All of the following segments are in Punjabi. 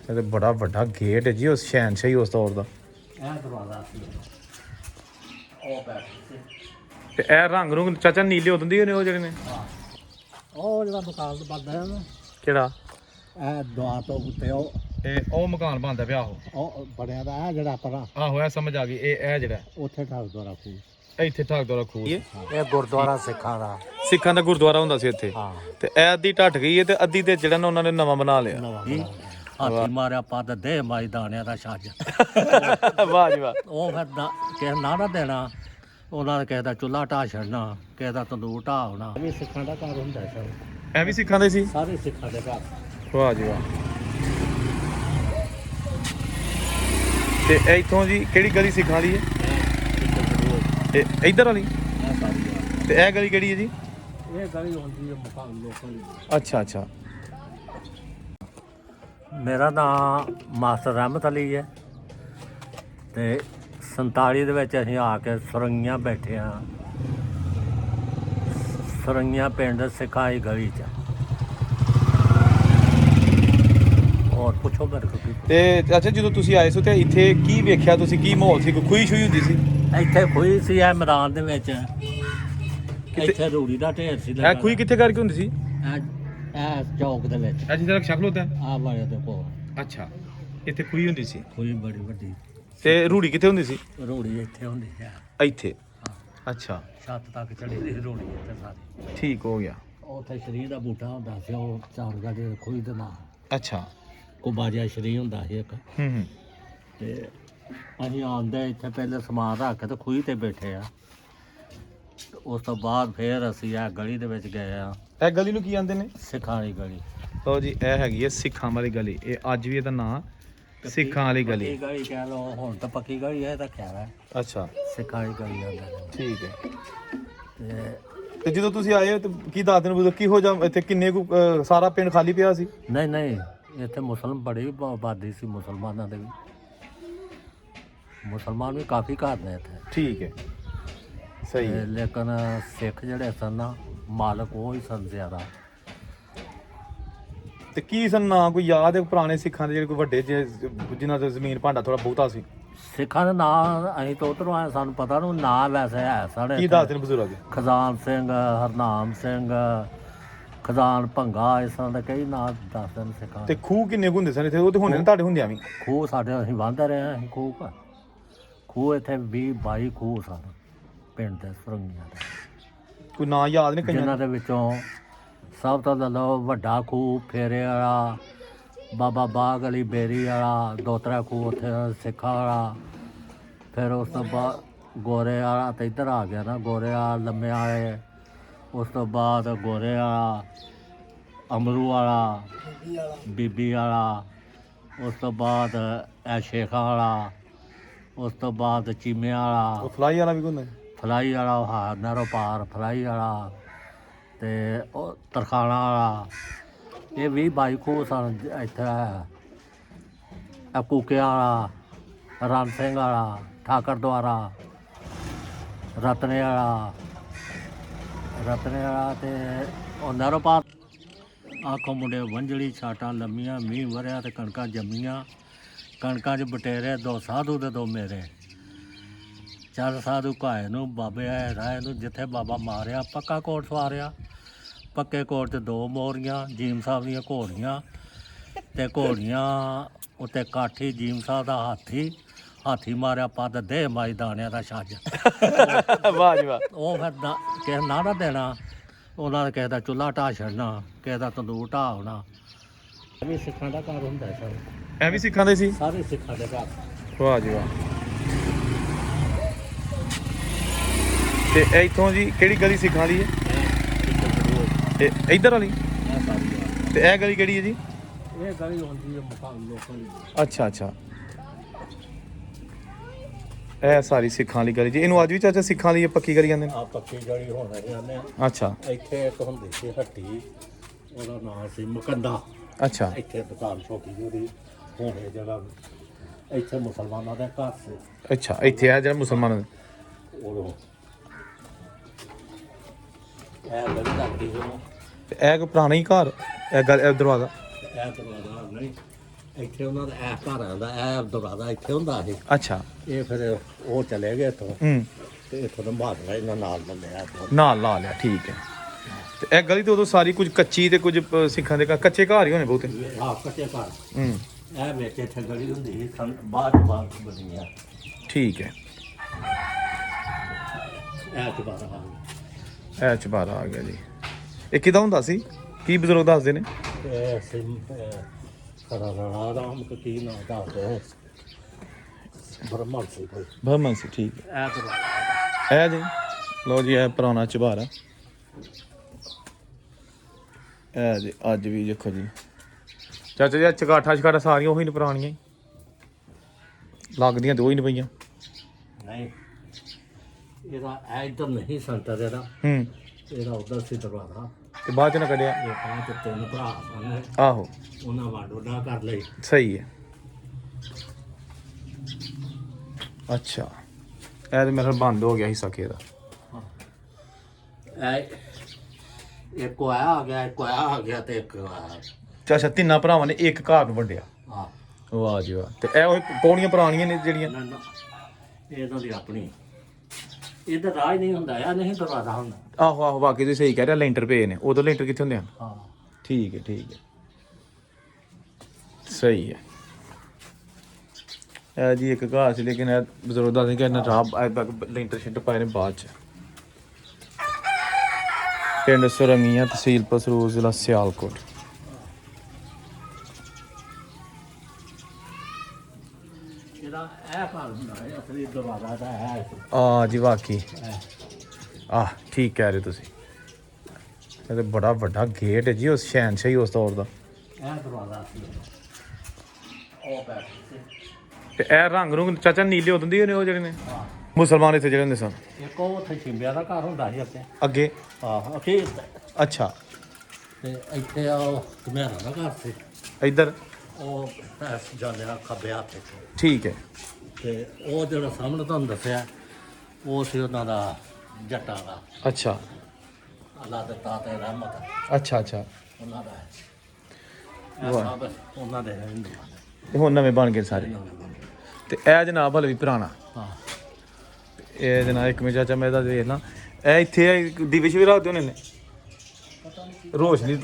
ਇਹ ਤੇ ਬੜਾ ਵੱਡਾ ਗੇਟ ਹੈ ਜੀ ਉਸ ਸ਼ਹਿਨਸ਼ਾਹੀ ਉਸ ਦੌਰ ਦਾ। ਇਹ ਦਰਵਾਜ਼ਾ ਸੀ ਉਹ ਬੈਠ ਤੇ ਇਹ ਰੰਗ ਰੁੰਗ ਚਾਚਾ ਨੀਲੇ ਉਦੋਂ ਦੇ ਨੇ ਉਹ ਜਿਹੜੇ ਨੇ? ਉਹ ਜਿਹੜਾ ਮਕਾਨ ਬਣਦਾ ਹੈ ਨਾ, ਕਿਹੜਾ? ਇਹ ਦੁਆਰ ਤੋਂ ਉੱਤੇ ਉਹ ਮਕਾਨ ਬਣਦਾ ਪਿਆ ਉਹ ਬਣਿਆ ਦਾ ਹੈ ਜਿਹੜਾ ਪਰਾਂ। ਆਹੋ ਇਹ ਸਮਝ ਆ ਗਈ। ਇਹ ਜਿਹੜਾ ਉੱਥੇ ਠਾਕ ਦੁਆਰਾ ਖੂਹ, ਇੱਥੇ ਠਾਕਦੌਰਾ ਖੂਹ। ਇਹ ਗੁਰਦੁਆਰਾ ਸਿੱਖਾਂ ਦਾ। ਸਿੱਖਾਂ ਦਾ ਗੁਰਦੁਆਰਾ ਹੁੰਦਾ ਸੀ ਇੱਥੇ। ਹਾਂ ਤੇ ਇਹ ਅੱਧੀ ਢੱਟ ਗਈ ਹੈ ਤੇ ਅੱਧੀ ਤੇ ਜਿਹੜਾ ਨਾ ਉਹਨਾਂ ਨੇ ਨਵਾਂ ਬਣਾ ਲਿਆ। ਹਾਥੀ ਮਾਰਿਆ ਪੱਦ ਦੇ ਮਾਈ ਦਾਣਿਆਂ ਦਾ ਛੱਜ। ਵਾਹ ਜੀ ਵਾਹ। ਉਹ ਫਿਰ ਕਿਸੇ ਨਾ ਦੇਣਾ, ਉਹਨਾਂ ਨੇ ਕਿਸੇ ਦਾ ਚੁੱਲ੍ਹਾ ਢਾਹ ਛੱਡਣਾ, ਕਿਸੇ ਦਾ ਤੰਦੂਰ ਢਾਹ ਹੋਣਾ। ਇਹ ਵੀ ਸਿੱਖਾਂ ਦਾ ਘਰ ਹੁੰਦਾ ਸਭ, ਇਹ ਵੀ ਸਿੱਖਾਂ ਦੇ ਸੀ? ਸਾਰੇ ਸਿੱਖਾਂ ਦੇ ਘਰ। ਵਾਹ ਜੀ ਵਾਹ। ਤੇ ਇੱਥੋਂ ਜੀ ਕਿਹੜੀ ਗਲੀ ਸਿੱਖਾਂ ਦੀ ਹੈ? ਇਹ ਇੱਧਰ ਵਾਲੀ? ਇਹ ਸਾਰੀ ਆ। ਤੇ ਇਹ ਗਲੀ ਕਿਹੜੀ ਹੈ ਜੀ? ਇਹ ਗਲੀ ਹੁੰਦੀ ਹੈ ਮਕਾਨ ਲੋਕਾਂ ਦੀ। ਅੱਛਾ ਅੱਛਾ। ਮੇਰਾ ਨਾਮ ਮਾਸਟਰ ਰਹਿਮਤ ਅਲੀ ਹੈ ਤੇ 47 ਦੇ ਵਿੱਚ ਅਸੀਂ ਆ ਕੇ ਸੁਰੰਗੀਆਂ ਬੈਠੇ ਹਾਂ। ਸੁਰੰਗੀਆਂ ਪਿੰਡ ਸਿਖਾਈ ਗਲੀ 'ਚ। ਹੋਰ ਪੁੱਛੋ ਮੇਰੇ ਕੋਲ। ਤੇ ਅੱਛਾ ਜਦੋਂ ਤੁਸੀਂ ਆਏ ਸੀ ਤੇ ਇੱਥੇ ਕੀ ਵੇਖਿਆ ਤੁਸੀਂ? ਕੀ ਮਾਹੌਲ ਸੀ? ਕੋਈ ਖੂਹੀ ਸ਼ੂਈ ਹੁੰਦੀ ਸੀ? ਇੱਥੇ ਖੂਹੀ ਸੀ ਇਹ ਮੈਦਾਨ ਦੇ ਵਿੱਚ। ਇੱਥੇ ਰੂੜੀ ਦਾ ਢੇਰ ਸੀ ਇਹ ਖੂਹੀ ਕਿੱਥੇ ਕਰਕੇ ਹੁੰਦੀ ਸੀ? ਇਹ ਚੌਕ ਦੇ ਵਿੱਚ। ਅੱਜ ਤੱਕ ਸ਼ਕਲ ਹੁੰਦਾ? ਆਹ ਵਾਲੇ ਦੇ ਕੋਲ ਅੱਛਾ, ਇੱਥੇ ਖੂਹੀ ਹੁੰਦੀ ਸੀ। ਖੂਹੀ ਬੜੀ ਵੱਡੀ। ਤੇ ਰੂੜੀ ਕਿੱਥੇ ਹੁੰਦੀ ਸੀ? ਰੂੜੀ ਇੱਥੇ ਹੁੰਦੀ ਹੈ। ਇੱਥੇ? ਹਾਂ, ਅੱਛਾ ਛੱਤ ਤੱਕ ਚੜੀ ਸੀ ਰੂੜੀ ਇੱਥੇ ਸਾਰੀ। ਠੀਕ ਹੋ ਗਿਆ। ਉੱਥੇ ਸ਼ਰੀਰ ਦਾ ਬੂਟਾ ਹੁੰਦਾ ਸੀ, ਉਹ ਚਾਰ ਗਾਜੇ ਖੂਹੀ ਦੇ ਨਾਲ। ਅੱਛਾ। ਕੋ ਬਾਜਾ ਸ਼ਰੀਰ ਹੁੰਦਾ ਸੀ ਇੱਕ। ਹੂੰ। ਤੇ ਅਸੀਂ ਆਉਂਦੇ ਇੱਥੇ ਪਹਿਲੇ ਸਮਾਨ ਰੱਖ ਕੇ ਤੇ ਖੂਹੀ ਤੇ ਬੈਠੇ ਆ। ਉਸ ਤੋਂ ਬਾਅਦ ਫਿਰ ਅਸੀਂ ਇਹ ਗਲੀ ਦੇ ਵਿੱਚ ਗਏ ਆ। ਇਹ ਗਲੀ ਨੂੰ ਕੀ ਆਂਦੇ ਨੇ? ਸਿੱਖਾਂ ਵਾਲੀ ਗਲੀ। ਲਓ ਜੀ, ਇਹ ਹੈਗੀ ਹੈ ਸਿੱਖਾਂ ਵਾਲੀ ਗਲੀ। ਇਹ ਅੱਜ ਵੀ ਇਹਦਾ ਨਾਂ ਸਿੱਖਾਂ ਵਾਲੀ ਗਲੀ। ਪੱਕੀ ਗਲੀ ਕਹਿ ਲਓ, ਹੁਣ ਤਾਂ ਪੱਕੀ ਗਲੀ ਹੈ, ਤਾਂ ਖੈਰ ਹੈ। ਅੱਛਾ ਸਿੱਖਾਂ ਵਾਲੀ ਗਲੀ ਆਉਂਦਾ। ਠੀਕ ਹੈ। ਤੇ ਤੇ ਜਦੋਂ ਤੁਸੀਂ ਆਏ ਤੇ ਕੀ ਦੱਸ ਦਿਨ ਕੀ ਹੋ ਜਾ ਇੱਥੇ ਕਿੰਨੇ ਕੁ ਸਾਰਾ ਪਿੰਡ ਖਾਲੀ ਪਿਆ ਸੀ? ਨਹੀਂ ਨਹੀਂ, ਇੱਥੇ ਮੁਸਲਮਾਨ ਬੜੀ ਆਬਾਦੀ ਸੀ, ਮੁਸਲਮਾਨਾਂ ਦੇ ਵੀ। ਮੁਸਲਮਾਨ ਵੀ ਕਾਫੀ ਘਰ ਨੇ ਇੱਥੇ। ਠੀਕ ਹੈ, ਸਹੀ ਹੈ। ਲੇਕਿਨ ਸਿੱਖ ਜਿਹੜੇ ਸਨ ਨਾ, ਮਾਲਕ ਉਹ ਹੀ ਸਨ ਜ਼ਿਆਦਾ। ਤੇ ਕੀ ਸਨ ਨਾਂ ਕੋਈ ਯਾਦ ਹੈ ਪੁਰਾਣੇ ਸਿੱਖਾਂ ਦੇ ਜਿਹੜੇ ਕੋਈ ਵੱਡੇ ਜਿਨ੍ਹਾਂ ਦਾ ਜ਼ਮੀਨ ਭਾਂਡਾ ਥੋੜਾ ਬਹੁਤਾ ਸੀ? ਸਿੱਖਾਂ ਦੇ ਨਾਂ ਅਸੀਂ ਤਾਂ ਉੱਧਰੋਂ ਆਏ, ਸਾਨੂੰ ਪਤਾ ਨੂੰ ਨਾਂ ਵੈਸੇ ਹੈ ਸਾਡੇ। ਕੀ ਦੱਸ ਦਿਨ ਬਜ਼ੁਰਗ? ਖਜ਼ਾਨ ਸਿੰਘ, ਹਰਨਾਮ ਸਿੰਘ, ਖਜ਼ਾਨ ਭੰਗਾ, ਇਸ ਤਰ੍ਹਾਂ ਦੇ ਕਈ ਨਾਂ ਦੱਸਦੇ ਨੇ ਸਿੱਖਾਂ। ਤੇ ਖੂਹ ਕਿੰਨੇ ਕੁ ਹੁੰਦੇ ਸਨ ਇੱਥੇ? ਉਹ ਤੇ ਹੁੰਦੇ ਨੇ ਤੁਹਾਡੇ ਹੁੰਦਿਆਂ ਵੀ? ਖੂਹ ਸਾਡੇ ਅਸੀਂ ਵਾਹੁੰਦੇ ਰਹੇ ਹਾਂ। ਅਸੀਂ ਖੂਹ ਇੱਥੇ 20-22 ਖੂਹ ਸਨ ਪਿੰਡ ਦੇ ਸੁਰੰਗੀਆਂ ਦੇ। ਕੋਈ ਨਾਂ ਯਾਦ ਨਹੀਂ ਕਈਆਂ ਜਿਨ੍ਹਾਂ ਦੇ ਵਿੱਚੋਂ ਸਭ ਤੋਂ ਲਓ ਵੱਡਾ ਖੂਹ ਫੇਰੇ ਵਾਲਾ, ਬਾਬਾ ਬਾਗ ਅਲੀ ਬੇਰੀ ਵਾਲਾ, ਦੋਤਰਾ ਖੂਹ ਉੱਥੇ ਸਿੱਖਾਂ ਵਾਲਾ। ਫਿਰ ਉਸ ਤੋਂ ਬਾਅਦ ਗੋਰੇ ਵਾਲਾ ਤਾਂ ਇੱਧਰ ਆ ਗਿਆ ਨਾ, ਗੋਰੇ ਵਾਲਾ ਲੰਮੇ ਵਾਲੇ। ਉਸ ਤੋਂ ਬਾਅਦ ਗੋਰੇ ਵਾਲਾ, ਅਮਰੂ ਵਾਲਾ, ਬੀਬੀ ਵਾਲਾ। ਉਸ ਤੋਂ ਬਾਅਦ ਇਹ ਸ਼ੇਖਾਂ ਵਾਲਾ। ਉਸ ਤੋਂ ਬਾਅਦ ਚੀਮੇ ਵਾਲਾ। ਉਹ ਫਲਾਈ ਵਾਲਾ ਵੀ ਹੁੰਦਾ? ਫਲਾਈ ਵਾਲਾ ਉਹ ਹਾਰ ਨਹਿਰੋਂ ਪਾਰ ਫਲਾਈ ਵਾਲਾ। ਤੇ ਉਹ ਤਰਖਾਣਾ ਵਾਲਾ। ਇਹ 20-22 ਖੂਹ ਸਨ ਇੱਥੇ। ਕੂਕਿਆਂ ਵਾਲਾ, ਰਣ ਸਿੰਘ ਵਾਲਾ, ਠਾਕਰ ਦੁਆਰਾ, ਰਤਨੇ ਵਾਲਾ ਤੇ ਉਹ ਨਹਿਰੋਂ ਪਾਰ। ਆਖੋ ਮੁੰਡੇ ਵੰਝਲੀ ਛਾਟਾਂ ਲੰਮੀਆਂ, ਮੀਂਹ ਵਰਿਆ ਤੇ ਕਣਕਾਂ ਜੰਮੀਆਂ। ਕਣਕਾਂ 'ਚ ਬਟੇਰੇ, ਦੋ ਸਾਧੂ ਤੇ ਦੋ ਮੇਰੇ। ਚੱਲ ਸਾਧੂ ਘਾਏ ਨੂੰ, ਬਾਬੇ ਆਏ ਰਾਏ ਨੂੰ, ਜਿੱਥੇ ਬਾਬਾ ਮਾਰਿਆ ਪੱਕਾ ਕੋਟ ਸਵਾਰਿਆ। ਪੱਕੇ ਕੋਟ 'ਚ ਦੋ ਮੋਰੀਆਂ, ਜੀਮ ਸਾਹਿਬ ਦੀਆਂ ਘੋੜੀਆਂ। ਤੇ ਘੋੜੀਆਂ ਉੱਤੇ ਕਾਠੀ, ਜੀਮ ਸਾਹਿਬ ਦਾ ਹਾਥੀ ਮਾਰਿਆ ਪੱਦ ਦੇ ਮਾਈ ਦਾਣਿਆਂ ਦਾ ਛੱਜ। ਵਾਹ ਜੀ ਵਾਹ। ਉਹ ਫਿਰ ਕਿਸੇ ਨਾ ਦੇਣਾ, ਉਹਨਾਂ ਨੇ ਕਿਸੇ ਦਾ ਚੁੱਲ੍ਹਾ ਢਾਹ ਛੱਡਣਾ, ਕਿਸੇ ਦਾ ਤੰਦੂਰ ਢਾਹ ਹੋਣਾ। ਇਹ ਵੀ ਸਿੱਖਾਂ ਦਾ ਘਰ ਹੁੰਦਾ ਸਭ। ਇਹ ਵੀ ਸਿੱਖਾਂ ਦੇ ਸੀ? ਸਾਰੇ ਸਿੱਖਾਂ ਦੇ ਘਰ। ਵਾਹ ਜੀ ਵਾਹ। ਤੇ ਇੱਥੋਂ ਜੀ ਕਿਹੜੀ ਗਲੀ ਸਿੱਖਾਂ ਦੀ ਹੈ? ਇਹ ਇੱਧਰ ਵਾਲੀ? ਇਹ ਸਾਰੀ ਆ। ਤੇ ਇਹ ਗਲੀ ਕਿਹੜੀ ਹੈ ਜੀ? ਇਹ ਗਲੀ ਹੁੰਦੀ ਹੈ ਮਕਾਨ ਲੋਕਾਂ ਦੀ। ਅੱਛਾ ਅੱਛਾ। ਇਹ ਸਾਰੀ ਸਿੱਖਾਂ ਵਾਲੀ ਗਲੀ ਜੀ। ਇਹਨੂੰ ਅੱਜ ਵੀ ਚਾਚਾ ਸਿੱਖਾਂ ਦੀ ਪੱਕੀ ਗਲੀ ਜਾਂਦੇ ਨੇ? ਆ ਪੱਕੀ ਗਲੀ ਹੋਣਾ ਜਾਂਦੇ ਆ। ਅੱਛਾ। ਇੱਥੇ ਇੱਕ ਹੁੰਦੀ ਸੀ ਹੱਟੀ, ਉਹਦਾ ਨਾਮ ਸੀ ਮੁਕੰਦਾ। ਅੱਛਾ। ਇੱਥੇ ਦੁਕਾਨ ਛੋਟੀ ਜਿਹੀ ਉਹਦੀ। ਹੁਣ ਇਹ ਜਗ੍ਹਾ ਇੱਥੇ ਮੁਸਲਮਾਨਾਂ ਦਾ ਘਰ ਸੀ। ਅੱਛਾ, ਇੱਥੇ ਆ ਜਿਹੜਾ ਮੁਸਲਮਾਨਾਂ ਦਾ। ਉਦੋਂ ਇਹ ਗਲੀ ਲੱਗਦੀ ਸੀ। ਤੇ ਇਹ ਕੋਈ ਪੁਰਾਣਾ ਹੀ ਘਰ? ਇਹ ਦਰਵਾਜ਼ਾ? ਇਹ ਦਰਵਾਜ਼ਾ ਨਹੀਂ, ਇੱਥੇ ਉਹਨਾਂ ਦਾ ਇਹ ਘਰਾਂ ਦਾ ਇਹ ਦਰਵਾਜ਼ਾ ਇੱਥੇ ਹੁੰਦਾ ਸੀ। ਅੱਛਾ। ਇਹ ਫਿਰ ਉਹ ਚਲੇ ਗਏ ਇੱਥੋਂ ਹੂੰ। ਤੇ ਇੱਥੋਂ ਦਾ ਬਹਾਦਰਾ ਇਹਨਾਂ ਨਾਲ ਲਿਆ ਨਾਲ ਲਾ ਲਿਆ, ਠੀਕ ਹੈ। ਤੇ ਇਹ ਗਲੀ ਤੇ ਉਦੋਂ ਸਾਰੀ ਕੁਝ ਕੱਚੀ ਤੇ ਕੁਝ ਸਿੱਖਾਂ ਦੇ ਕੱਚੇ ਘਰ ਹੀ ਹੋਣੇ ਬਹੁਤੇ। ਹਾਂ ਕੱਚੇ ਘਰ। ਹੂੰ। ਇਹ ਵਿੱਚ ਇੱਥੇ ਗਲੀ ਹੁੰਦੀ ਸੀ ਬਾਅਦ ਬਣੀ ਆ। ਠੀਕ ਹੈ। ਇਹ ਦੁਬਾਰਾ ਆ ਗਿਆ। ਇਹ ਚਬਾਰਾ ਆ ਗਿਆ ਜੀ। ਇਹ ਕਿਹਦਾ ਹੁੰਦਾ ਸੀ, ਕੀ ਬਜ਼ੁਰਗ ਦੱਸਦੇ ਨੇ? ਇਹ ਸਿਮ ਖੜਾ ਰਾਮ ਕੀ ਨਾ ਦੱਸਦੇ ਬਰਮਲ ਸੀ ਕੋਈ। ਬਰਮਨ ਸੀ, ਠੀਕ ਹੈ। ਇਹ ਦੁਬਾਰਾ ਇਹ ਜੀ ਲਓ ਜੀ, ਇਹ ਪੁਰਾਣਾ ਚਬਾਰਾ। ਇਹ ਜੀ ਅੱਜ ਵੀ ਦੇਖੋ ਜੀ ਚਾਚਾ ਜੀ, ਚਕਾਠਾ ਸਾਰੀਆਂ ਉਹੀ ਨੇ ਪੁਰਾਣੀਆਂ ਹੀ ਲੱਗਦੀਆਂ, ਦੋ ਹੀ ਨਹੀਂ ਪਈਆਂ। ਨਹੀਂ ਇਹਦਾ ਇੱਧਰ ਨਹੀਂ ਸੰਟਰ ਇਹਦਾ ਉਧਰ ਸੀ ਦਰਵਾਜ਼ਾ ਤੇ ਬਾਅਦ ਚ ਨਾ ਕੱਢਿਆ। ਇਹ ਪੰਜ ਤਿੰਨ ਭਰਾ ਸਨ। ਆਹੋ, ਉਹਨਾਂ ਵਾਡੋਡਾ ਕਰ ਲਈ। ਸਹੀ ਹੈ। ਅੱਛਾ, ਇਹ ਤੇ ਮੇਰਾ ਬੰਦ ਹੋ ਗਿਆ ਹਿੱਸਾ ਕੇ ਦਾ। ਇੱਕ ਆਇਆ ਆ ਗਿਆ, ਇੱਕ ਆਇਆ ਆ ਗਿਆ ਤੇ ਇੱਕ ਅੱਛਾ, ਤਿੰਨਾਂ ਭਰਾਵਾਂ ਨੇ ਇੱਕ ਘਰ ਨੂੰ ਵੰਡਿਆ। ਹਾਂ। ਵਾਹ ਜੀ ਵਾਹ। ਤੇ ਇਹ ਉਹ ਪੌੜੀਆਂ ਪੁਰਾਣੀਆਂ ਨੇ ਜਿਹੜੀਆਂ। ਇਹਨਾਂ ਦੀ ਆਪਣੀ ਇਹਦਾ ਰਾਜ ਨਹੀਂ ਹੁੰਦਾ ਆ, ਨਹੀਂ ਦਰਵਾਜ਼ਾ ਹੁੰਦਾ। ਆਹੋ ਆਹੋ, ਬਾਕੀ ਤੁਸੀਂ ਸਹੀ ਕਹਿ ਰਹੇ, ਲੈਂਟਰ ਪਏ ਨੇ। ਉਦੋਂ ਲੈਂਟਰ ਕਿੱਥੇ ਹੁੰਦੇ ਹਨ? ਹਾਂ ਠੀਕ ਹੈ, ਠੀਕ ਹੈ, ਸਹੀ ਹੈ। ਇਹ ਜੀ ਇੱਕ ਘਰ ਸੀ, ਲੇਕਿਨ ਇਹ ਬਜ਼ੁਰਗ ਦੱਸਦੇ ਕਿ ਇਹਨਾਂ ਰਾਹ ਲੈਂਟਰ ਸ਼ਿੰਟਰ ਪਾਏ ਨੇ ਬਾਅਦ ਚ। ਪਿੰਡ ਸੁਰੰਗੀਆਂ, ਤਹਿਸੀਲ ਪਸਰੂਰ, ਜ਼ਿਲ੍ਹਾ ਸਿਆਲਕੋਟ। ਇਹਦਾ ਇਹ ਘਰ ਹੁੰਦਾ ਹੈ ਅਸਲੀ ਦਰਵਾਜ਼ਾ ਦਾ ਹੈ। ਆ ਜੀ ਵਾਕਈ, ਆਹ ਠੀਕ ਕਹਿ ਰਹੇ ਤੁਸੀਂ। ਇਹ ਤੇ ਬੜਾ ਵੱਡਾ ਗੇਟ ਹੈ ਜੀ, ਉਸ ਸ਼ਹਿਨਸ਼ਾਹੀ ਉਸ ਦੌਰ ਦਾ। ਇਹ ਦਰਵਾਜ਼ਾ ਸੀ ਉਹ ਬੈਠ ਤੇ ਇਹ ਰੰਗ ਰੁੰਗ ਚਾਚਾ ਨੀਲੇ ਉਦੋਂ ਦੇ ਨੇ ਉਹ ਜਿਹੜੇ ਨੇ ਮੁਸਲਮਾਨ ਇੱਥੇ ਜਿਹੜੇ ਹੁੰਦੇ ਸਨ। ਇੱਕ ਉਹ ਉੱਥੇ ਛਿੰਬਿਆਂ ਦਾ ਘਰ ਹੁੰਦਾ ਸੀ ਅੱਗੇ। ਅੱਗੇ ਆਹ ਅਖੀਰ ਅੱਛਾ, ਤੇ ਇੱਥੇ ਉਹ ਘਮਿਆਰਾਂ ਦਾ ਘਰ ਸੀ। ਇੱਧਰ ਉਹ ਜਾਂਦੇ ਆ ਖੱਬੇ ਹੱਥ 'ਚ। ਠੀਕ ਹੈ। ਤੇ ਉਹ ਜਿਹੜਾ ਸਾਹਮਣੇ ਤੁਹਾਨੂੰ ਦੱਸਿਆ ਉਹ ਸੀ ਉਹਨਾਂ ਦਾ ਜੱਟਾਂ ਦਾ। ਅੱਛਾ ਅੱਲਾ ਦੇ ਤਾਤੇ ਰਹਿਮਤ ਅੱਛਾ ਅੱਛਾ। ਉਹਨਾਂ ਦਾ ਹੈ। ਇਹ ਸਭ ਉਹਨਾਂ ਦੇ ਹਿੰਦੂ ਤੇ ਹੁਣ ਨਵੇਂ ਬਣ ਗਏ ਸਾਰੇ। ਤੇ ਇਹ ਜਨਾਬ ਹਲੇ ਵੀ ਪੁਰਾਣਾ। ਹਾਂ। ਇਹ ਜਨਾਬ ਇੱਕ ਮਿੰਟ ਚਾਚਾ ਮੈਂ ਇਹਦਾ ਦੇਖ ਲਾਂ। ਇਹ ਇੱਥੇ ਦੀਵੇ ਸ਼ਿਵੇ ਰੱਖਦੇ ਹੋਣੇ ਨੇ, ਰੋਸ਼ਨੀ।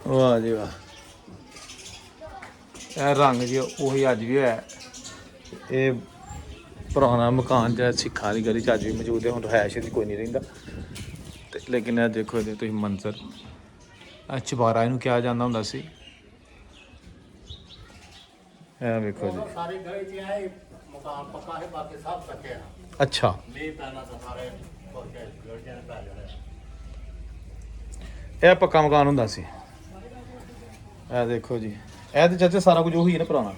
ਵਾਹ ਜੀ ਵਾਹ। ਇਹ ਰੰਗ ਜੀ ਉਹੀ ਅੱਜ ਵੀ ਹੈ। ਇਹ ਪੁਰਾਣਾ ਮਕਾਨ ਜਿਹੜਾ ਸਿੱਖਾਂ ਦੀ ਗਲੀ 'ਚ ਅੱਜ ਵੀ ਮੌਜੂਦ ਹੈ। ਹੁਣ ਰਿਹਾਇਸ਼ ਦੀ ਕੋਈ ਨਹੀਂ ਰਹਿੰਦਾ। ਤੇ ਲੇਕਿਨ ਇਹ ਦੇਖੋ ਇਹਦੇ ਤੁਸੀਂ ਮੰਜ਼ਰ, ਇਹ ਚੁਬਾਰਾ ਇਹਨੂੰ ਕਿਹਾ ਜਾਂਦਾ ਹੁੰਦਾ ਸੀ। ਇਹ ਵੇਖੋ ਜੀ। ਸਾਰੀ ਗਲੀ 'ਚ ਆਏ ਮਕਾਨ ਪੱਕਾ ਹੈ, ਬਾਕੀ ਸਭ ਕੱਚੇ ਆ। ਅੱਛਾ, ਮੀਂਹ ਪੈਣਾ ਤਾਂ ਸਾਰੇ ਕੋਠੇ ਗੜੀਆਂ ਪੈ ਜਾਣੇ। ਇਹ ਪੱਕਾ ਮਕਾਨ ਹੁੰਦਾ ਸੀ। ਇਹ ਦੇਖੋ ਜੀ, ਇਹ ਤੇ ਚਾਚਾ ਸਾਰਾ ਕੁਝ ਉਹੀ ਹੈ ਨਾ ਪੁਰਾਣਾ।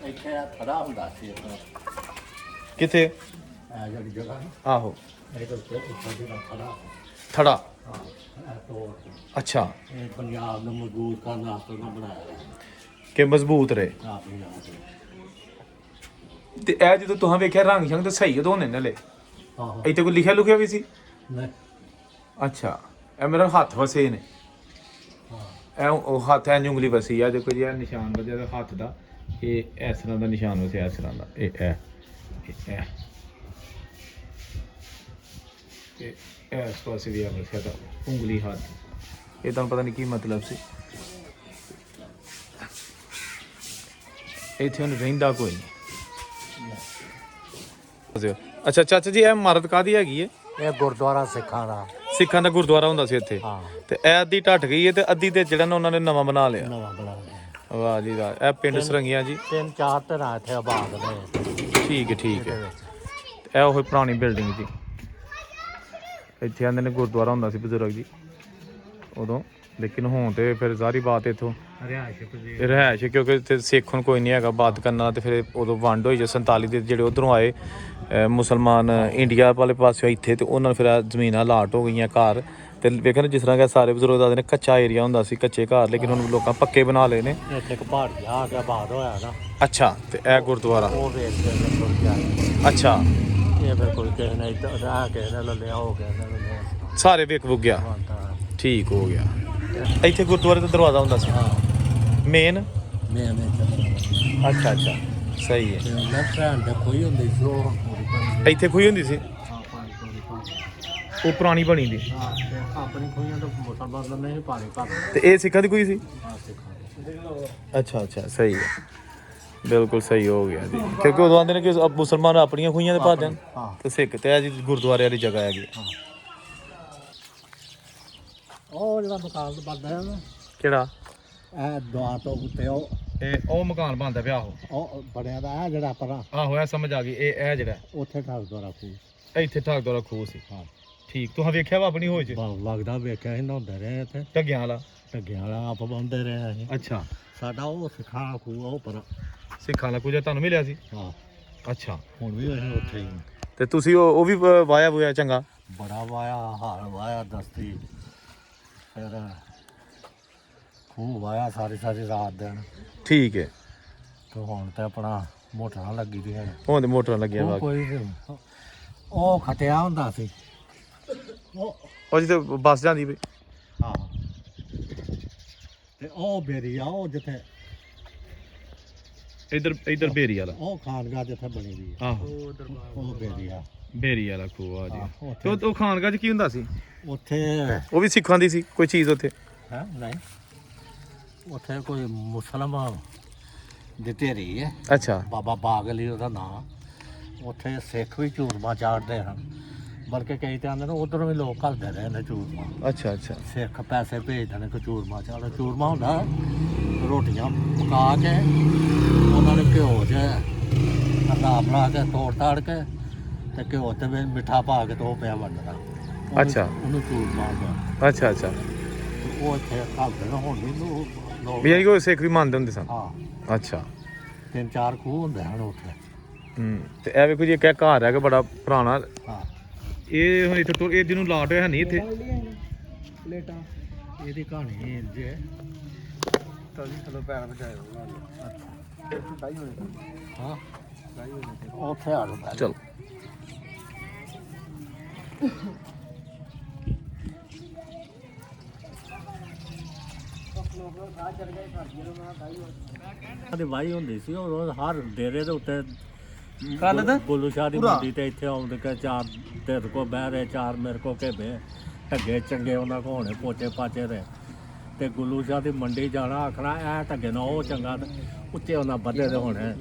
ਇੱਥੇ ਖੜਾ ਹੁੰਦਾ ਸੀ ਆਪਣਾ। ਕਿੱਥੇ? ਇਹ ਜਿਹੜੀ ਜਗ੍ਹਾ ਹੈ ਆਹੋ, ਇਹਦੇ ਉੱਤੇ ਜਿਹੜਾ ਖੜਾ ਥੜਾ। ਹਾਂ ਇਹ ਤੋੜ ਅੱਛਾ, ਇਹ ਪੰਜਾਬ ਨੂੰ ਮਜ਼ਬੂਤ ਕਰਨ ਵਾਸਤੇ ਉਹਨਾਂ ਬਣਾਇਆ ਹੈ। ਕਿ ਮਜ਼ਬੂਤ ਰਹੇ। ਹਾਂ ਪੰਜਾਬ ਦੇ। ਤੇ ਇਹ ਜਦੋਂ ਤੁਸੀਂ ਵੇਖਿਆ ਰੰਗ ਸ਼ੰਗ ਤੇ ਸਹੀ ਉਦੋਂ ਨੇ ਨਾਲੇ ਹਾਂ ਇੱਥੇ ਕੋਈ ਲਿਖਿਆ ਲੁਖਿਆ ਵੀ ਸੀ? ਨਹੀਂ। ਅੱਛਾ, ਇਹ ਮੇਰਾ ਹੱਥ ਵਸੇ ਨੇ। ਹਾਂ ਇਹ ਉਹ ਹੱਥ ਐ ਉਂਗਲੀ ਵਸੀ ਆ। ਦੇਖੋ ਜੀ ਇਹ ਨਿਸ਼ਾਨ ਵਜਿਆ ਦਾ ਹੱਥ ਦਾ। ਇਹ ਇਸ ਤਰ੍ਹਾਂ ਦਾ ਨਿਸ਼ਾਨ ਵਸਿਆ, ਇਸ ਤਰ੍ਹਾਂ ਦਾ। ਇਹ ਇਸ ਪਾਸੇ ਵੀ ਆ ਵਸਿਆ ਦਾ ਉਂਗਲੀ ਹੱਥ। ਇਹ ਤੁਹਾਨੂੰ ਪਤਾ ਨਹੀਂ ਕੀ ਮਤਲਬ ਸੀ। ਇੱਥੇ ਹੁਣ ਰਹਿੰਦਾ ਕੋਈ ਨਹੀਂ। ਅੱਛਾ ਚਾਚਾ ਜੀ, ਇਹ ਇਮਾਰਤ ਕਾਹਦੀ ਹੈਗੀ ਹੈ? ਇਹ ਗੁਰਦੁਆਰਾ ਸਿੱਖਾਂ ਦਾ। ਸਿੱਖਾਂ ਦਾ ਗੁਰਦੁਆਰਾ ਹੁੰਦਾ ਸੀ ਇੱਥੇ। ਹਾਂ। ਤੇ ਇਹ ਅੱਧੀ ਢੱਟ ਗਈ ਹੈ ਤੇ ਅੱਧੀ ਤੇ ਜਿਹੜਾ ਨਾ ਉਹਨਾਂ ਨੇ ਨਵਾਂ ਬਣਾ ਲਿਆ। ਨਵਾਂ ਬਣਾ ਲਿਆ। ਵਾਹ ਜੀ ਵਾਹ। ਇਹ ਪਿੰਡ ਸਰੰਗੀਆਂ ਜੀ। ਤਿੰਨ ਚਾਰ ਤਰ੍ਹਾਂ ਇੱਥੇ ਆਬਾਦ ਨੇ। ਠੀਕ ਹੈ, ਠੀਕ ਹੈ। ਇਹ ਉਹ ਪੁਰਾਣੀ ਬਿਲਡਿੰਗ ਜੀ। ਇੱਥੇ ਆਂਦੇ ਨੇ ਗੁਰਦੁਆਰਾ ਹੁੰਦਾ ਸੀ ਬਜ਼ੁਰਗ ਜੀ ਉਦੋਂ। ਲੇਕਿਨ ਹੁਣ ਤੇ ਫਿਰ ਸਾਰੀ ਬਾਤ ਇੱਥੋਂ ਰਿਹਾਇਸ਼, ਕਿਉਂਕਿ ਇੱਥੇ ਸਿੱਖ ਹੁਣ ਕੋਈ ਨਹੀਂ ਹੈਗਾ ਬਾਤ ਕਰਨ ਵਾਲਾ। ਤੇ ਫਿਰ ਉਦੋਂ ਵੰਡ ਹੋਈ ਜੋ 47 ਦੇ ਜਿਹੜੇ ਉੱਧਰੋਂ ਆਏ ਮੁਸਲਮਾਨ ਇੰਡੀਆ ਵਾਲੇ ਪਾਸਿਓਂ ਇੱਥੇ, ਤੇ ਉਹਨਾਂ ਨੂੰ ਫਿਰ ਜ਼ਮੀਨਾਂ ਅਲਾਟ ਹੋ ਗਈਆਂ ਘਰ। ਤੇ ਵੇਖਣ ਜਿਸ ਤਰ੍ਹਾਂ ਕਿ ਸਾਰੇ ਬਜ਼ੁਰਗ ਦੱਸਦੇ ਨੇ ਕੱਚਾ ਏਰੀਆ ਹੁੰਦਾ ਸੀ, ਕੱਚੇ ਘਰ, ਲੇਕਿਨ ਹੁਣ ਲੋਕਾਂ ਪੱਕੇ ਬਣਾ ਲਏ ਨੇ। ਇੱਥੇ ਇੱਕ ਪਹਾੜੀ ਆ ਕੇ ਆਬਾਦ ਹੋਇਆ ਨਾ। ਅੱਛਾ, ਤੇ ਇਹ ਗੁਰਦੁਆਰਾ। ਉਹ ਵੇਚ ਕੇ ਅੱਛਾ, ਇਹ ਫਿਰ ਕੋਈ ਕਿਸੇ ਨੇ ਇੱਧਰ ਆ ਕਿਸੇ ਨੇ ਲੈ ਲਿਆ, ਹੋ ਗਿਆ ਨੇ ਲੈ ਲਿਆ। ਸਾਰੇ ਵਿਕ ਵੁਕ ਗਿਆ। ਤਾਂ ਠੀਕ ਹੋ ਗਿਆ। ਇੱਥੇ ਗੁਰਦੁਆਰੇ ਦਾ ਦਰਵਾਜ਼ਾ ਹੁੰਦਾ ਸੀ ਹਾਂ ਮੇਨ। ਮੈਂ ਅੱਛਾ ਅੱਛਾ ਸਹੀ ਹੈ। ਤੇ ਲੈਫਟ ਹੈਂਡ ਤੇ ਕੋਈ ਹੁੰਦੀ ਸੀ ਉਹ ਹੁਣ ਪੂਰੀ ਬਣੀ ਇੱਥੇ ਖੂਹੀ ਹੁੰਦੀ ਸੀ, ਹਾਂ ਪਾਣੀ ਪੂਰੀ ਉਹ ਪੁਰਾਣੀ ਬਣੀ ਦੀ। ਹਾਂ ਤੇ ਆਪਣੀ ਖੂਹੀਆਂ ਤੋਂ ਮੁਸਲਮਾਨ ਦਾ ਨਹੀਂ ਪਾਣੀ ਭਰ ਤੇ ਇਹ ਸਿੱਖਾਂ ਦੀ ਖੂਹੀ ਸੀ। ਹਾਂ ਸਿੱਖਾਂ ਅੱਛਾ ਅੱਛਾ ਸਹੀ ਹੈ, ਬਿਲਕੁਲ ਸਹੀ ਹੋ ਗਿਆ ਜੀ। ਕਿਉਂਕਿ ਉਦੋਂ ਆਉਂਦੇ ਨੇ ਕਿ ਮੁਸਲਮਾਨ ਆਪਣੀਆਂ ਖੂਹੀਆਂ ਦੇ ਭਰ ਜਾਣ ਹਾਂ ਤੇ ਸਿੱਖ ਤੇ ਆ ਜੀ ਗੁਰਦੁਆਰੇ ਵਾਲੀ ਜਗ੍ਹਾ ਹੈਗੀ। ਹਾਂ ਉਹ ਜਿਹੜਾ ਮਕਾਨ ਬਣਦਾ ਹੈ ਨਾ ਕਿਹੜਾ? ਇਹ ਦੁਆ ਤੋਂ ਉੱਤੇ ਉਹ ਮਕਾਨ ਬਣਦਾ ਪਿਆ ਉਹ ਬਣਿਆ ਦਾ ਹੈ ਜਿਹੜਾ ਆਪਣਾ ਆਹੋ ਇਹ ਸਮਝ ਆ ਗਈ। ਇਹ ਜਿਹੜਾ ਉੱਥੇ ਠਾਕਦੋ ਰੱਖੂ ਇੱਥੇ ਠਾਕਦਵਾਰਾ ਖੂਹ ਸੀ। ਹਾਂ ਠੀਕ, ਤੁਸੀਂ ਵੇਖਿਆ ਵਾ ਆਪਣੀ ਹੋਈ ਚ ਲੱਗਦਾ ਵੇਖਿਆ ਸੀ ਨਹਾਉਂਦੇ ਰਹੇ ਇੱਥੇ ਢੱਗਿਆਂ ਵਾਲਾ। ਢੱਗਿਆਂ ਵਾਲਾ ਆਪ ਬੰਦੇ ਰਹੇ ਅਸੀਂ ਅੱਛਾ, ਸਾਡਾ ਉਹ ਸਿੱਖਾਂ ਖੂਹ ਉਹ ਪਰ ਸਿੱਖਾਂ ਦਾ ਕੁਝ ਤੁਹਾਨੂੰ ਮਿਲਿਆ ਸੀ। ਹਾਂ ਅੱਛਾ, ਹੁਣ ਵੀ ਅਸੀਂ ਉੱਥੇ ਹੀ ਤੇ ਤੁਸੀਂ ਉਹ ਵੀ ਵਾਇਆ ਹੋਇਆ ਚੰਗਾ। ਬੜਾ ਵਾਇਆ ਹਾਲ ਵਾਇਆ ਦਸਤੀ ਫਿਰ ਖੂਹ ਵਾਇਆ ਸਾਰੀ ਸਾਰੀ ਰਾਤ ਦਿਨ ਠੀਕ ਹੈ, ਤੇ ਹੁਣ ਤੇ ਆਪਣਾ ਮੋਟਰਾਂ ਲੱਗੀ ਦੀਆਂ ਹੁਣ ਤੇ ਮੋਟਰਾਂ ਲੱਗੀਆਂ ਉਹ ਵਾ। ਕੋਈ ਨੀ। ਉਹ ਖਟਿਆ ਹੁੰਦਾ ਸੀ ਉਹ ਜਿੱਥੇ ਬੱਸ ਜਾਂਦੀ ਪਈ। ਹਾਂ ਤੇ ਉਹ ਬੇਰੀ ਆ ਉਹ ਜਿੱਥੇ ਇੱਧਰ ਬੇਰੀ ਵਾਲਾ। ਉਹ ਖਾਨਗਾਹ ਜਿੱਥੇ ਬਣੀ ਦੀ ਆ ਆਹੋ ਉਹ ਬੇਰੀ ਆ ਬੇਰੀ ਵਾਲਾ ਖੂਹ ਆ ਜੀ। ਹਾਂ, ਤੇ ਉਹ ਖਾਨਗਾਹ ਚ ਕੀ ਹੁੰਦਾ ਸੀ? ਉੱਥੇ ਉਹ ਵੀ ਸਿੱਖਾਂ ਦੀ ਸੀ ਕੋਈ ਚੀਜ਼ ਉੱਥੇ? ਹੈ ਨਹੀਂ ਉੱਥੇ ਕੋਈ ਮੁਸਲਮਾਨ ਦੀ ਢੇਰੀ ਹੈ ਅੱਛਾ ਬਾਬਾ ਬਾਗ ਲਈ ਉਹਦਾ ਨਾਂ। ਉੱਥੇ ਸਿੱਖ ਵੀ ਚੂਰਮਾ ਚਾੜਦੇ ਹਨ, ਬਲਕਿ ਕਈ ਤਾਂ ਆਉਂਦੇ ਨੇ ਉਧਰੋਂ ਵੀ ਲੋਕ ਘੱਲਦੇ ਰਹੇ ਨੇ ਚੂਰਮਾ। ਅੱਛਾ ਅੱਛਾ ਸਿੱਖ ਪੈਸੇ ਭੇਜਦੇ ਨੇ ਕਿ ਚੂਰਮਾ ਚਾੜੋ। ਚੂਰਮਾ ਹੁੰਦਾ ਰੋਟੀਆਂ ਪਕਾ ਕੇ ਉਹਨਾਂ ਨੇ ਘਿਓ 'ਚ ਅੱਲਾ ਬਣਾ ਕੇ ਤੋੜ ਤਾੜ ਕੇ ਤੇ ਘਿਓ ਤੇ ਵੀ ਮਿੱਠਾ ਪਾ ਕੇ ਤੇ ਉਹ ਪਿਆ ਵੰਡਣਾ। ਅੱਛਾ। ਉਹਨੂੰ ਚੂਰਮਾ ਕਹਿੰਦੇ। ਅੱਛਾ ਅੱਛਾ ਉਹ ਇੱਥੇ ਘੱਲਦੇ ਨੇ ਹੁਣ ਵੀ ਲੋਕ। ਵੀ ਯਾਨੀ ਕਿ ਉਹ ਸਿੱਖ ਵੀ ਮੰਨਦੇ ਹੁੰਦੇ ਸਨ। ਹਾਂ ਅੱਛਾ 3-4 ਖੂਹ ਹੁੰਦੇ ਹਨ ਉੱਥੇ। ਤੇ ਇਹ ਵੇਖੋ ਜੀ ਇੱਕ ਇਹ ਘਰ ਹੈਗਾ ਬੜਾ ਪੁਰਾਣਾ। ਹਾਂ ਇਹ ਹੁਣ ਇੱਥੇ ਇਹ ਜਿਹਨੂੰ ਲਾਟ ਹੋਇਆ ਨਹੀਂ ਇੱਥੇ। ਪਲੇਟਾਂ ਇਹਦੀ ਕਹਾਣੀ ਜੇ ਤਵੀ ਥੱਲੋਂ ਪੈਰ ਵਜਾਏ ਦਾਈ ਹੋਣੇ ਹਾਂ ਉੱਥੇ ਆ ਜਾਂਦਾ ਚਲੋ ਦੀ ਵਾਹੀ ਹੁੰਦੀ ਸੀ ਉਹ ਰੋਜ਼ ਹਰ ਡੇਰੇ ਦੇ ਉੱਤੇ ਕੱਲ੍ਹ ਦਾ ਗੋਲੂ ਸ਼ਾਹ ਦੀ ਪੂਰਾ। ਮੰਡੀ ਤੇ ਇੱਥੇ ਆਉਂਦੇ ਕਿ ਚਾਰ ਤੇਰੇ ਕੋ ਬਹਿ ਰਹੇ, ਚਾਰ ਮੇਰੇ ਕੋ ਘੇਬੇ ਢੱਗੇ ਚੰਗੇ ਉਹਨਾਂ ਕੋ ਹੋਣੇ ਪੋਚੇ ਪਾਚੇ ਦੇ। ਤੇ ਗੁੱਲੂ ਸ਼ਾਹ ਦੀ ਮੰਡੀ ਜਾਣਾ ਆਖਣਾ ਇਹ ਢੱਗੇ ਨਾਲ ਉਹ ਚੰਗਾ ਤੇ ਉੱਚੇ ਉਹਨਾਂ ਬੱਧੇ ਦੇ ਹੋਣੇ।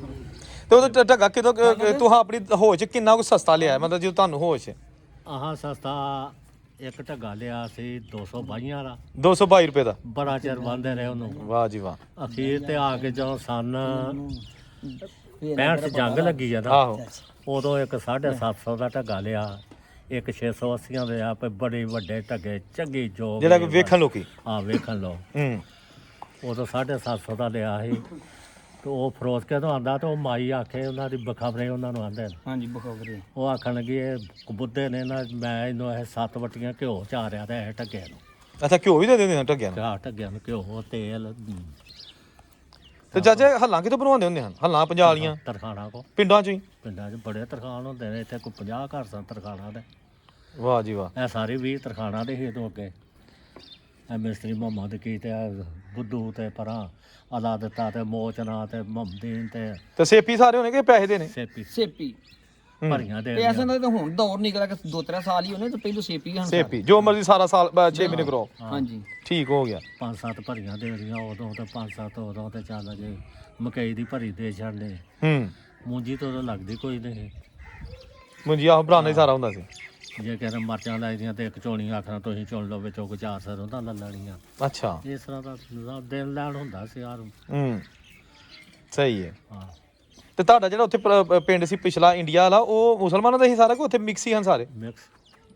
ਤੇ ਉਹ ਢੱਗਾ ਕਿਦੋਂ ਤੂੰ ਆਪਣੀ ਹੋਸ਼ ਕਿੰਨਾ ਕੁ ਸਸਤਾ ਲਿਆ ਮਤਲਬ ਜਦੋਂ ਤੁਹਾਨੂੰ ਹੋਸ਼? ਆਹ ਸਸਤਾ ਇੱਕ ਢੱਗਾ ਲਿਆ ਸੀ 222 ਵਾਲਾ 222 ਰੁਪਏ ਦਾ। ਬੜਾ ਚਿਰ ਬੰਦੇ ਰਹੇ ਉਹਨੂੰ। ਵਾਹ ਜੀ ਵਾਹ। ਅਖੀਰ ਤੇ ਆ ਕੇ ਜਦੋਂ ਸਨ 65 ਜੰਗ ਲੱਗੀ ਆ ਨਾ ਆਹੋ ਉਦੋਂ ਇੱਕ 750 ਦਾ ਢੱਗਾ ਲਿਆ, ਇੱਕ 680 ਦੇ ਆਪੇ ਬੜੇ ਵੱਡੇ ਢੱਗੇ ਚੰਗੀ ਜੋ ਜਿਹੜਾ ਕਿ ਵੇਖਣ ਲੋਕੀ। ਹਾਂ ਵੇਖਣ ਲੋ। ਉਦੋਂ 750 ਦਾ ਲਿਆ ਸੀ ਤੇ ਉਹ ਫਰੋਜ਼ ਕੇ ਤੋਂ ਆਂਦਾ ਤੇ ਉਹ ਮਾਈ ਆਖੇ ਉਹਨਾਂ ਦੀ ਬਖਬਰੇ ਉਹਨਾਂ ਨੂੰ ਆਂਦੇ ਨੇ। ਹਾਂਜੀ ਬਖਬਰੇ ਉਹ ਆਖਣ ਲੱਗੀ ਇਹ ਕਬੂਤੇ ਨੇ ਨਾ ਮੈਂ ਇਹਨੂੰ ਇਹ 7 ਵਟੀਆਂ ਘਿਓ ਚਾਰਿਆ ਤੇ ਇਹ ਢੱਗੇ ਨੂੰ। ਅੱਛਾ ਘਿਓ ਵੀ ਦੇ ਦਿੰਦੇ ਨੇ ਢੱਗਿਆਂ ਨੂੰ? ਚਾਰ ਢੱਗਿਆਂ ਨੂੰ ਘਿਓ ਤੇਲ ਤੇ ਚਾਚਾ ਹੱਲਾਂ ਕਿਤੋਂ ਬਣਵਾਉਂਦੇ ਹੁੰਦੇ ਹਨ? ਹੱਲਾਂ ਪੰਜਾਬ ਵਾਲੀਆਂ ਤਰਖਾਣਾ ਕੋ ਪਿੰਡਾਂ ਚੋਂ ਹੀ? ਪਿੰਡਾਂ 'ਚ ਬੜੇ ਤਰਖਾਣ ਹੁੰਦੇ ਨੇ। ਇੱਥੇ ਕੋਈ 50 ਘਰ ਸਨ ਤਰਖਾਣਾ ਦੇ। ਵਾਹ ਜੀ ਵਾਹ। ਇਹ ਸਾਰੇ 20 ਤਰਖਾਣਾ ਦੇ ਹੀ ਤੋਂ ਅੱਗੇ ਇਹ ਮਿਸਤਰੀ ਮੁਹੰਮਦ ਕੀ ਤੇ ਬੁੱਧੂ ਤੇ ਪਰਾਂ ਅਲਾ ਦਿੱਤਾ ਤੇ ਮੋਚਨਾ ਤੇ ਮੁਹੰਮਦੀਨ ਤੇ ਸੇਪੀ ਸਾਰੇ ਹੋਣੇ ਕਿ ਪੈਸੇ ਦੇ ਨੇ? ਸੇਪੀ ਸੇਪੀ ਭਰੀਆਂ ਦੇ ਤੇ ਅਸਾਂ ਦਾ ਤਾਂ ਹੁਣ ਦੌਰ ਨਿਕਲਿਆ ਕਿ 2-3 ਸਾਲ ਹੀ ਹੋਣੇ ਤੇ ਪਹਿਲੋਂ ਸੇਪੀ ਹਨ ਸੇਪੀ ਜੋ ਮਰਜ਼ੀ ਸਾਰਾ ਸਾਲ 6 ਮਹੀਨੇ ਕਰੋ। ਹਾਂਜੀ ਠੀਕ ਹੋ ਗਿਆ। 5-7 ਭਰੀਆਂ ਦੇ ਰਹੀਆਂ ਉਦੋਂ ਤੇ 5-7 ਉਦੋਂ ਤੇ ਚੱਲ ਜੇ ਮਕਈ ਦੀ ਭਰੀ ਦੇ ਛੱਡਨੇ। ਮੂੰਜੀ ਤੋਂ ਉਦੋਂ ਲੱਗਦੀ ਕੋਈ ਨਹੀਂ। ਮੁੰਜੀ ਆਹ ਭਰਾਣਾ ਹੀ ਸਾਰਾ ਹੁੰਦਾ ਸੀ। ਜੇ ਕਹਿੰਦੇ ਮਰਚਾਂ ਲਾਈਆਂ ਤੇ ਇੱਕ ਝੋਣੀ ਆਖਣਾ ਤੁਸੀਂ ਚੁਣ ਲਓ ਵਿੱਚੋਂ ਕੋਈ 4 ਸਰ ਉਹਦਾ ਲੈ ਲੈਣੀਆਂ। ਅੱਛਾ ਇਸ ਤਰ੍ਹਾਂ ਦਾ ਦਿਨ ਲੈਣ ਹੁੰਦਾ ਸੀ ਯਾਰ। ਸਹੀ ਹੈ। ਹਾਂ ਤੇ ਤੁਹਾਡਾ ਜਿਹੜਾ ਉੱਥੇ ਪਿੰਡ ਸੀ ਪਿਛਲਾ ਇੰਡੀਆ ਵਾਲਾ ਉਹ ਮੁਸਲਮਾਨਾਂ ਦਾ ਹੀ ਸਾਰਾ ਕਿ ਉੱਥੇ ਮਿਕਸ ਹੀ ਹਨ ਸਾਰੇ? ਮਿਕਸ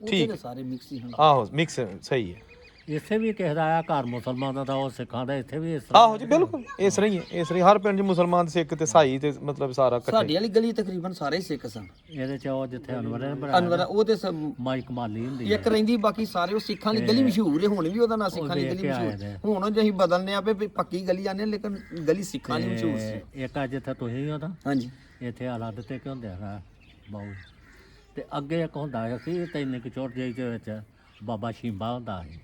ਠੀਕ ਸਾਰੇ ਮਿਕਸ ਹੀ ਹਨ। ਆਹੋ ਮਿਕਸ ਸਹੀ ਹੈ। ਇੱਥੇ ਵੀ ਕਿਸੇ ਦਾ ਆਇਆ ਘਰ ਮੁਸਲਮਾਨਾਂ ਦਾ ਉਹ ਸਿੱਖਾਂ ਦਾ ਇੱਥੇ ਵੀ ਇਸ ਤਰ੍ਹਾਂ। ਆਹੋ ਜੀ ਬਿਲਕੁਲ ਇਸ ਤਰ੍ਹਾਂ ਹੀ ਹੈ। ਇਸ ਤਰ੍ਹਾਂ ਹਰ ਪਿੰਡ 'ਚ ਮੁਸਲਮਾਨ ਸਿੱਖ ਤੇ ਸਾਈ ਤੇ ਮਤਲਬ ਸਾਰਾ ਇਕੱਠੇ। ਸਾਡੀ ਵਾਲੀ ਗਲੀ ਤਕਰੀਬਨ ਸਾਰੇ ਹੀ ਸਿੱਖ ਸਨ। ਇਹਦੇ ਚ ਉਹ ਜਿੱਥੇ ਅਨਵਰ ਨੇ ਅਨਵਰ ਬਣਾਇਆ ਉਹ ਤੇ ਮਾਈ ਕਮਾਲੀ ਹੁੰਦੀ ਇੱਕ ਰਹਿੰਦੀ ਬਾਕੀ ਸਾਰੇ ਉਹ ਸਿੱਖਾਂ ਦੀ ਗਲੀ ਮਸ਼ਹੂਰ ਹੈ। ਹੁਣ ਵੀ ਉਹਦਾ ਨਾਂ ਸਿੱਖਾਂ ਦੀ ਵੇਖ ਗਲੀ ਕੇ ਆਏ ਮਸ਼ਹੂਰ। ਨੇ। ਹੁਣ ਜੇ ਅਸੀਂ ਬਦਲਨੇ ਆ ਵੀ ਪੱਕੀ ਗਲੀ ਆਨੇ ਲੇਕਿਨ ਗਲੀ ਸਿੱਖਾਂ ਦੀ ਮਸ਼ਹੂਰ ਸੀ। ਤੇ ਇੱਕ ਆ ਜਿੱਥੇ ਤੁਸੀਂ ਹੋ ਤਾਂ ਹਾਂਜੀ ਇੱਥੇ ਹਾਲਾਤ ਤੇ ਕਿ ਹੁੰਦੇ ਆ ਬਾਉ ਤੇ ਅੱਗੇ ਇੱਕ ਹੁੰਦਾ ਸੀ 3 ਚੋਟ ਜਿਹੀ ਦੇ ਵਿੱਚ ਬਾਬਾ ਸ਼ੀਂਬਾ ਹੁੰਦਾ ਸੀ।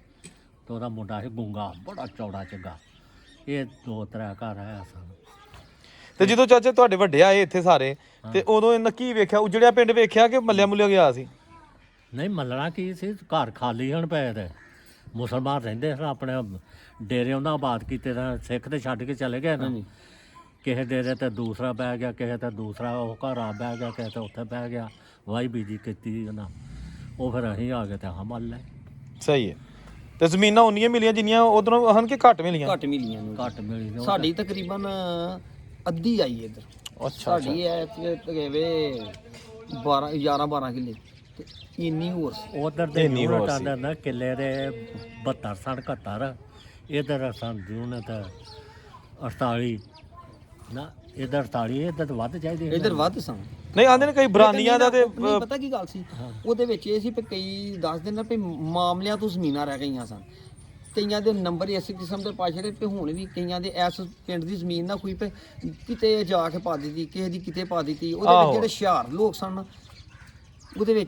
ਤੇ ਉਹਦਾ ਮੁੰਡਾ ਸੀ ਗੁੰਗਾ, ਬੜਾ ਚੌੜਾ ਚੰਗਾ। ਇਹ 2-3 ਘਰ ਆਇਆ ਸਨ। ਤੇ ਜਦੋਂ ਚਾਚਾ ਤੁਹਾਡੇ ਵੱਡੇ ਆਏ ਇੱਥੇ ਸਾਰੇ ਤੇ ਉਦੋਂ ਇਹਨਾਂ ਕੀ ਵੇਖਿਆ, ਉਜੜਿਆ ਪਿੰਡ ਵੇਖਿਆ ਕਿ ਮੱਲਿਆ ਮੁੱਲਿਆ ਗਿਆ ਸੀ? ਨਹੀਂ ਮੱਲਣਾ ਕੀ ਸੀ, ਘਰ ਖਾਲੀ ਹਣ ਪਏ ਤੇ ਮੁਸਲਮਾਨ ਰਹਿੰਦੇ ਸਨ ਆਪਣੇ ਡੇਰੇ, ਉਹਨਾਂ ਆਬਾਦ ਕੀਤੇ ਤਾਂ ਸਿੱਖ ਤੇ ਛੱਡ ਕੇ ਚਲੇ ਗਏ ਨਾ। ਕਿਸੇ ਡੇਰੇ ਤੇ ਦੂਸਰਾ ਬਹਿ ਗਿਆ, ਕਿਸੇ ਤੇ ਦੂਸਰਾ ਉਹ ਘਰ ਆ ਬਹਿ ਗਿਆ, ਕਿਸੇ ਤੇ ਉੱਥੇ ਬਹਿ ਗਿਆ, ਵਾਹੀ ਬੀਜੀ ਕੀਤੀ ਉਹਨਾਂ। ਉਹ ਫਿਰ ਅਸੀਂ ਆ ਗਏ ਤੇ ਹਾਂ ਮੱਲ ਲਏ। ਸਹੀ ਹੈ। ਤੇ ਜ਼ਮੀਨਾਂ ਉਨੀਆਂ ਮਿਲੀਆਂ ਜਿੰਨੀਆਂ ਉਧਰੋਂ ਹਨ ਕਿ ਘੱਟ ਮਿਲੀਆਂ? ਘੱਟ ਮਿਲੀਆਂ ਨੇ। ਘੱਟ ਮਿਲੀ ਨੇ। ਸਾਡੀ ਤਕਰੀਬਨ ਅੱਧੀ ਆਈ ਇੱਧਰ। ਅੱਛਾ ਸਾਡੀ ਐ ਤਕੇਵੇ 11-12 ਕਿੱਲੇ ਤੇ ਇੰਨੀ ਹੋਰ ਸੀ। ਉਧਰ ਦੇ ਇੰਨੀ ਹੋਰ ਯੂਨਿਟ ਸੀ। ਆਂਦੇ ਨਾ ਕਿੱਲੇ ਦੇ 72 ਸਨ 71, ਇਧਰ ਸਨ ਯੂਨਿਟ 48 ਨਾ, ਇਧਰ 48, ਇਧਰ ਤਾਂ ਵੱਧ ਚਾਹੀਦੀ ਸੀ। ਇੱਧਰ ਵੱਧ ਸਨ। ਨਹੀਂ ਆਂਦੇ ਨੇ ਕਈ ਬਰਾਨੀਆਂ ਦਾ ਤੇ ਨਹੀਂ ਪਤਾ ਕੀ ਗੱਲ ਸੀ ਉਹਦੇ ਵਿੱਚ ਇਹ ਸੀ ਕਿ ਕਈ ਦੱਸਦੇ ਨੇ ਵੀ ਮਾਮਲਿਆਂ ਤੋਂ ਜ਼ਮੀਨਾਂ ਰਹਿ ਗਈਆਂ ਸਨ, ਕਈਆਂ ਦੇ ਨੰਬਰ ਇਸ ਕਿਸਮ ਦੇ ਪਾ ਛੜੇ ਤੇ ਹੁਣ ਵੀ ਕਈਆਂ ਦੇ ਇਸ ਪਿੰਡ ਦੀ ਜ਼ਮੀਨ ਨਾ ਕੋਈ ਕਿਤੇ ਜਾ ਕੇ ਪਾ ਦਿੱਤੀ, ਕਿਸੇ ਦੀ ਕਿਤੇ ਪਾ ਦਿੱਤੀ। ਉਹਦੇ ਵਿੱਚ ਜਿਹੜੇ ਹੁਸ਼ਿਆਰ ਲੋਕ ਸਨ ਉਹਦੇ ਵਿੱਚ